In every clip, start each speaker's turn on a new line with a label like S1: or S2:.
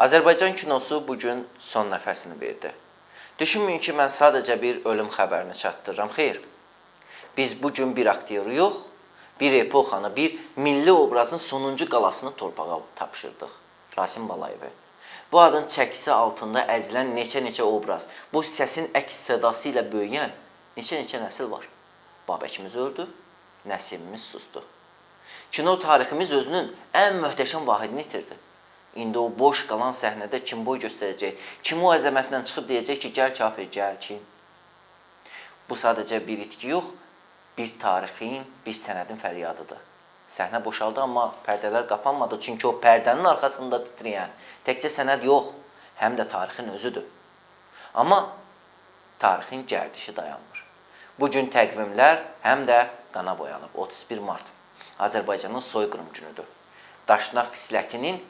S1: Azərbaycan kinosu bugün son nəfəsini verdi. Düşünməyin ki, mən sadəcə bir ölüm xəbərini çatdırıram. Xeyr, biz bugün bir aktyoru yox, bir epoxanı, bir milli obrazın sonuncu qalasını torpağa tapşırdıq. Rasim Balayevi. Bu adın çəkisi altında əzilən neçə-neçə obraz, bu səsin əks sədası ilə böyüyən neçə-neçə nəsil var. Babəkimiz öldü, Nəsimimiz susdu. Kino tariximiz özünün ən möhtəşəm vahidini itirdi. İndi o boş qalan səhnədə kim boy göstərəcək, kim o əzəmətlə çıxıb deyəcək ki, gəl kafir, gəl ki. Bu sadəcə bir itki yox, bir tarixin, bir sənədin fəryadıdır. Səhnə boşaldı, amma pərdələr qapanmadı. Çünki o pərdənin arxasında titrəyən təkcə sənəd yox, həm də tarixin özüdür. Amma tarixin gərdişi dayanmır. Bugün təqvimlər həm də qana boyanıb. 31 mart Azərbaycanın soyqırım günüdür. Daşnaq xislətinin,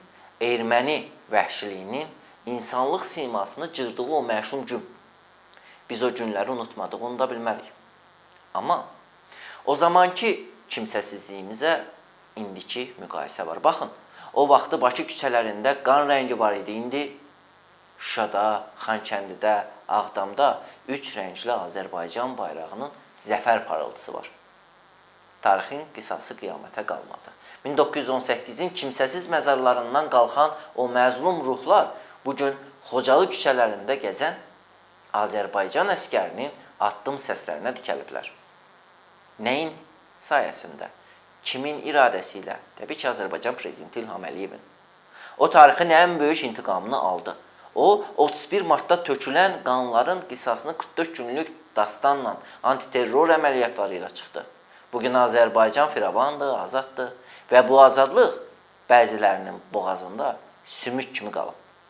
S1: erməni vəhşiliyinin, insanlıq simasını cırdığı o məşum gün. Biz o günləri unutmadıq, unuda bilmərik. Amma o zamanki kimsəsizliyimizə indiki müqayisə var. Baxın, o vaxtı Bakı küçələrində qan rəngi var idi. İndi Şuşada, Xankəndidə, Ağdamda 3 rəngli Azərbaycan bayrağının zəfər parıltısı var. Tarixin qisası qiyamətə qalmadı. 1918-in kimsəsiz məzarlarından qalxan o məzlum ruhlar bugün Xocalı küçələrində gəzən Azərbaycan əskərinin addım səslərinə dikəliblər. Nəyin sayəsində? Kimin iradəsi ilə? Təbii ki, Azərbaycan prezidenti İlham Əliyevin. O tarixin ən böyük intiqamını aldı. O, 31 martda tökülən qanların qisasını 44 günlük dastanla, antiterror əməliyyatları ilə çıxdı. Bugün Azərbaycan firavandır, azaddır və bu azadlıq bəzilərinin boğazında sümük kimi qalıb.